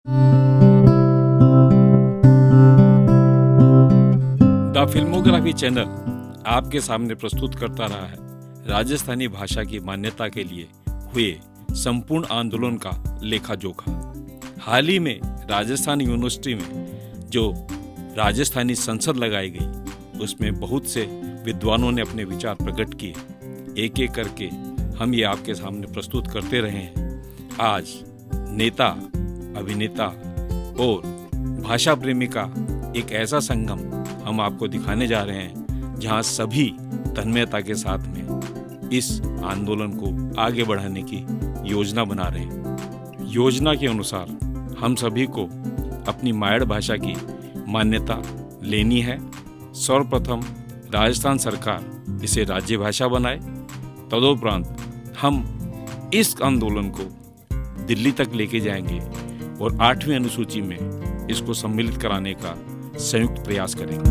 The filmography channel आपके सामने प्रस्तुत करता रहा है राजस्थानी भाषा की मान्यता के लिए हुए संपूर्ण आंदोलन का लेखा जोखा। हाल ही में राजस्थान यूनिवर्सिटी में जो राजस्थानी संसद लगाई गई, उसमें बहुत से विद्वानों ने अपने विचार प्रकट किए। एक एक करके हम ये आपके सामने प्रस्तुत करते रहे हैं। आज नेता, अभिनेता और भाषा प्रेमी का एक ऐसा संगम हम आपको दिखाने जा रहे हैं जहां सभी तन्मयता के साथ में इस आंदोलन को आगे बढ़ाने की योजना बना रहे हैं। योजना के अनुसार हम सभी को अपनी मायड़ भाषा की मान्यता लेनी है। सर्वप्रथम राजस्थान सरकार इसे राज्य भाषा बनाए, तदोपरांत हम इस आंदोलन को दिल्ली तक लेके जाएंगे और 8वीं अनुसूची में इसको सम्मिलित कराने का संयुक्त प्रयास करेंगे।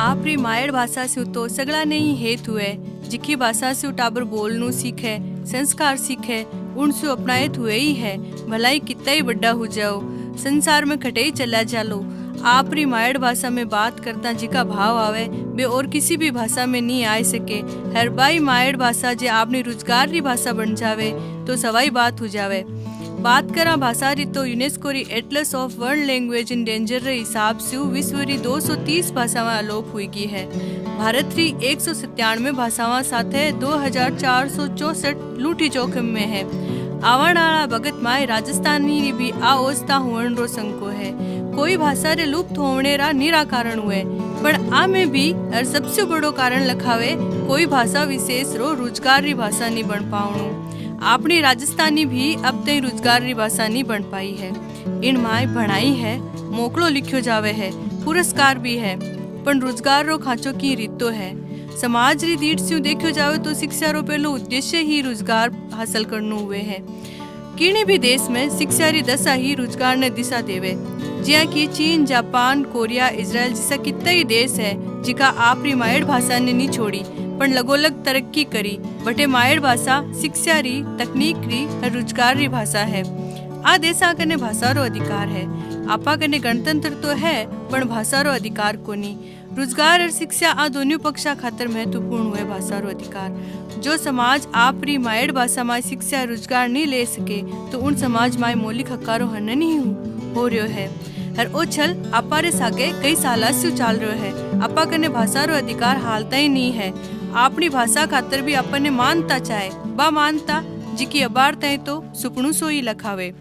आपरी मायड़ भाषा से तो सगला नहीं हेतु है, जिकी भाषा से टाबर बोलनू सीखे, संस्कार सीखे, उनसे अपनायत हुए ही है। भलाई कितना ही बड़ा हो जाओ, संसार में खटे ही चला जालो। आपरी मायड़ भाषा में बात करता जिका भाव आवे वे और किसी भी भाषा में नहीं आ सके। हर बाई मायड़ भाषा जे आपनी रोजगार री भाषा बन जावे तो सवाई बात हो जावे। बात करा भाषा री तो यूनेस्को री Atlas of world language in danger रे हिसाब से विश्व री 230 भाषावां अलोप हुई गई है। भारत री 197 भाषावां साथे 2464 लूटी जोखिम में है। आवानाला भगत माए राजस्थानी री भी आ अवस्था हुअण रो संको है। कोई भाषा रे लुप्त होने रा निराकरण हुए, पर आ में भी और सबसे बड़ो कारण लखावे कोई भाषा विशेष रो रोजगार री भाषा नहीं बन पावणु। अपनी राजस्थानी भी अब तक रोजगार री भाषा नहीं बन पाई है। इन माए भणाई है, मोकलो लिखियो जावे है, पुरस्कार भी है, पर रोजगार रो खांचो की रीतो है। समाज री दीठ से देखियो जावे तो शिक्षा रो पहलो उद्देश्य ही रोजगार हासिल करनो हुए है। किसी भी देश में शिक्षा री दशा ही रोजगार ने दिशा देवे। जिया कि चीन, जापान, कोरिया, इजराइल जैसा कितना ही देश है जिका आपरी मायड़ भाषा ने नहीं छोड़ी पर लगोलग तरक्की करी। बटे मायड़ भाषा शिक्षा री, तकनीक री और रोजगार री भाषा है। आ देशा कने भाषा रो अधिकार है। आपा कने गणतंत्र तो है पर भाषा रो अधिकार कोनी। रोजगार और शिक्षा आ दोनों पक्षा खातर महत्वपूर्ण हुए भाषा रो अधिकार। जो समाज आपरी मायड़ भाषा में शिक्षा रोजगार नहीं ले सके तो उन समाज में मौलिक हकारो हन नहीं हो रहो है। हर ओ छल आपारे सागे कई साल से चाल रहो है। आपा कने भाषा रो अधिकार हालता ही नहीं है। अपनी भाषा खातर भी अपन ने मानता चाहे बा मानता जिकी अबारता है तो सुपनू सोई लखावे।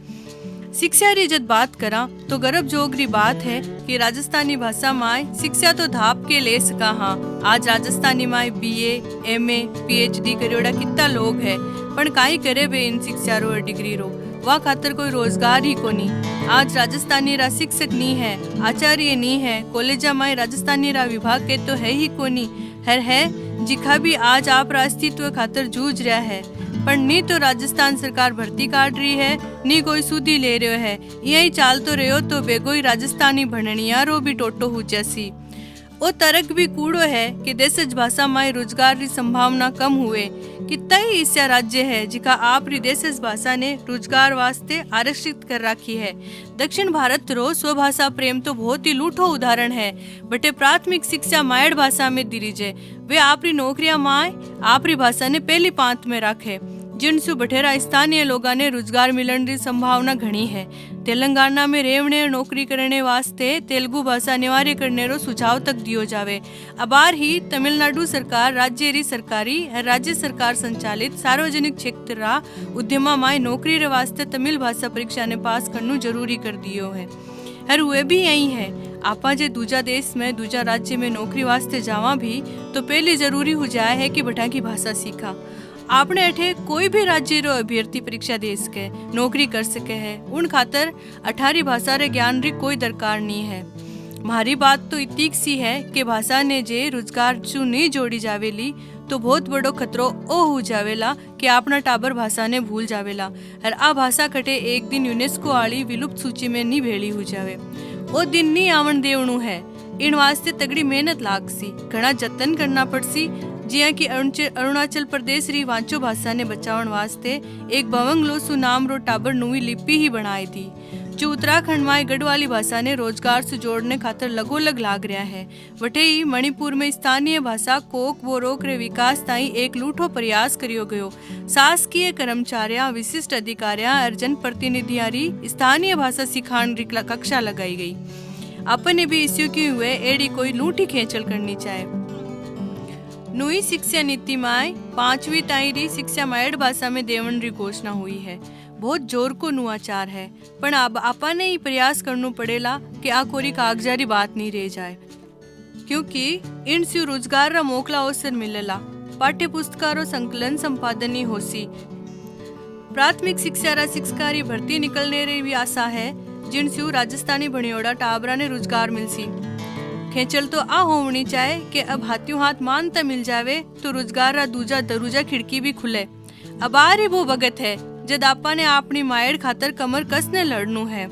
शिक्षा री जब बात करा तो गर्व जोगरी बात है कि राजस्थानी भाषा में शिक्षा तो धाप के ले सका। हाँ, आज राजस्थानी में BA, MA, PhD करियोड़ा कितना लोग है, पर काई करे बे इन शिक्षा रो डिग्री रो वह खातर कोई रोजगार ही कोनी। आज राजस्थानी रा शिक्षक नहीं है, आचार्य नहीं है, कॉलेजा में राजस्थानी रा विभाग के तो है ही कोनी। हर है जिखा भी आज आप अस्तित्व खातर जूझ रहा है, पर नी तो राजस्थान सरकार भर्ती काट रही है, नी कोई सूदी ले रहे है। यही चाल तो रहो तो बेगोई राजस्थानी भणनिया रो भी टोटो हो जैसी। ओ तरक भी कूड़ो है कि देशज भाषा में रोजगार की संभावना कम हुए। कितना ही ऐसा राज्य है जिका आप री देशज भाषा ने रोजगार वास्ते आरक्षित कर रखी है। दक्षिण भारत रो स्वभाषा प्रेम तो बहुत ही लूठो उदाहरण है। बटे प्राथमिक शिक्षा मायड़ भाषा में दिरीजे वे आपरी नौकरियां माए आपरी भाषा ने पहली पांत में रखे, जिनसे बठेरा स्थानीय लोगों ने रोजगार मिलने की संभावना घनी है। तेलंगाना में रेवणे नौकरी करने वास्ते तेलुगु भाषा अनिवार्य करने रो सुझाव तक दियो जावे। अबार ही तमिलनाडु सरकार राज्य री सरकारी राज्य सरकार संचालित सार्वजनिक क्षेत्र रा उद्यमा में नौकरी रे वास्ते तमिल भाषा परीक्षा ने पास करनु जरूरी कर दियो है। हर हुए भी यही है। आपा जे दूजा देश में दूजा राज्य में नौकरी वास्ते जावा भी तो पहले जरूरी हो जाए है कि बटा की भाषा सीखा। आपने अठे कोई भी राज्य रो अभ्यर्थी परीक्षा दे सके नौकरी कर सके है। उन खातर 18 भाषा रे ज्ञान री कोई दरकार नहीं है। हमारी बात तो इतनी सी है कि भाषा ने जे रोजगार चू नहीं जोड़ी जावेली तो बहुत बड़ो खतरो ओ हो जावेला कि अपना टाबर भाषा ने भूल जावेला और आ भाषा कटे एक दिन यूनेस्को वाली विलुप्त सूची में नहीं भेड़ी हो जावे। ओ दिन नहीं आवन देवणु है। इन वास्ते तगड़ी मेहनत लागसी, घना जतन करना पड़सी। जिया की अरुणाचल प्रदेश री वांचो भाषा ने बचावन वास्ते एक बवंगलो सु नाम रो टाबर नवी लिपि ही बनाई थी, जो उत्तराखंड में गढ़वाली भाषा ने रोजगार से जोड़ने खातर लगोलग लाग रहा है। वटे ही मणिपुर में स्थानीय भाषा कोक बोरोक रे विकास ताई एक लूठो प्रयास करियो गयो। शासकीय कर्मचारियां, विशिष्ट अधिकारियां और जनप्रतिनिधियां री स्थानीय भाषा सिखाण री कक्षा लगाई गई। अपन भी इस्यू की हुए एडी कोई लूठी खेचल करनी चाहे। नई शिक्षा नीति में 5वीं ताई री शिक्षा मायड़ भाषा में देवन री घोषणा हुई है। बहुत जोर को नुआचार है, पण अब आपा ने ही प्रयास करना पड़ेला कि आ कोरी कागजारी बात नहीं रह जाए, क्योंकि इन से रोजगार रा मोकला अवसर मिलेला। पाठ्य पुस्तकारो संकलन संपादन ही होसी। प्राथमिक शिक्षा रा शिक्षकारी भर्ती निकलने री भी आशा है, जिनसे राजस्थानी भणियोड़ा टाबरा ने रोजगार मिलसी। खेचल तो आ होनी चाहे कि अब हाथों हाथ मानता मिल जावे तो रोजगार रा दूजा दरूजा खिड़की भी खुले। अब आ रही वो वगत है जद आपा ने अपनी मायड़ खातर कमर कसने लड़नू है।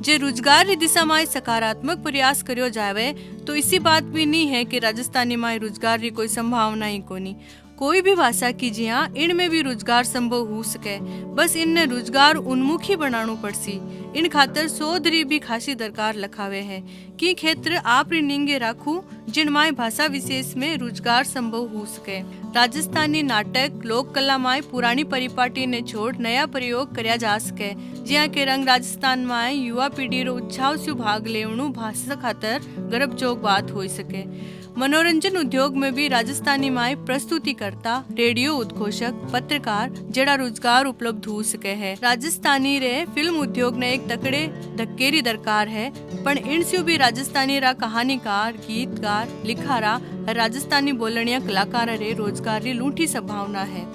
जे रोजगार की दिशा में सकारात्मक प्रयास करियो जावे तो इसी बात भी नहीं है कि राजस्थानी में रोजगार की कोई संभावना ही कोनी। कोई भी भाषा की जिया इनमें भी रोजगार संभव हो सके, बस इनने रोजगार उन्मुखी बनाणु पड़सी। इन खातर शोध री भी खासी दरकार लखावे है कि क्षेत्र आप नींगे राखू जिन माय भाषा विशेष में रोजगार संभव हो सके। राजस्थानी नाटक लोक कला माय पुरानी परिपाटी ने छोड़ नया प्रयोग करया जा सके, जिया के रंग राजस्थान माय युवा पीढ़ी रो उत्साह से भाग लेवणु भाषा खातर गर्वजोग बात हो सके। मनोरंजन उद्योग में भी राजस्थानी माय प्रस्तुतिकर्ता, रेडियो उद्घोषक, पत्रकार जड़ा रोजगार उपलब्ध हो सके है। राजस्थानी रे फिल्म उद्योग ने एक तकड़े धक्केरी दरकार है, पण इनसे भी राजस्थानी रा कहानीकार, गीतकार, लिखारा, राजस्थानी बोलनिया कलाकार रे रोजगार री लूठी संभावना है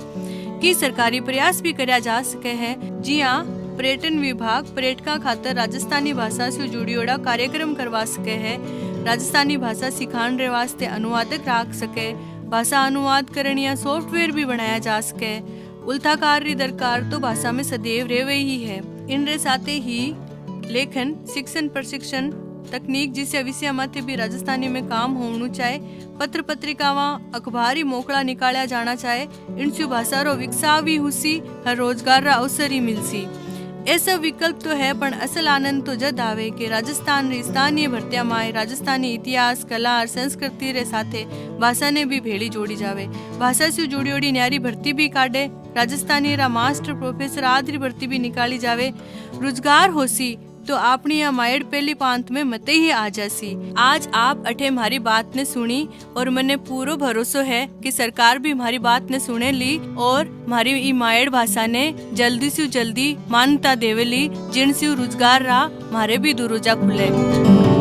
कि सरकारी प्रयास भी करया जा सके है। जी हाँ, पर्यटन विभाग पर्यटका खातर राजस्थानी भाषा से जुड़ियोड़ा कार्यक्रम करवा सके है। राजस्थानी भाषा सिखाण रे वास्ते अनुवादक राख सके, भाषा अनुवाद करणिया सॉफ्टवेयर भी बनाया जा सके। उल्थाकार री दरकार तो भाषा में सदैव रेवे ही है। इनरे साथे ही लेखन, शिक्षण, प्रशिक्षण, तकनीक जिसे विषय माथे भी राजस्थानी में काम होनु चाहे। पत्र पत्रिकावा अखबारी मोकला निकाला जाना चाहे। इनसे भाषा रो विकसाव भी हुसी, हर रोजगार रा अवसर ही मिलसी। ऐसा विकल्प तो है, पण असल आनंद तो जद आवे कि राजस्थान री स्थानीय भर्तिया माय राजस्थानी इतिहास, कला और संस्कृति रे साथे भाषा ने भी भेड़ी जोड़ी जावे। भाषा से जुड़ियोड़ी न्यारी भर्ती भी काटे। राजस्थानी रा मास्टर, प्रोफेसर आदि भर्ती भी निकाली जावे। रोजगार होसी तो आपनी यह मायड़ पहली पांत में मते ही आ जासी। आज आप अठे हमारी बात ने सुनी और मने पूरो भरोसो है कि सरकार भी हमारी बात ने सुने ली और हमारी ई मायड़ भाषा ने जल्दी से जल्दी मान्यता देवेली, जिनसे रोजगार रा हमारे भी दुरुजा खुले।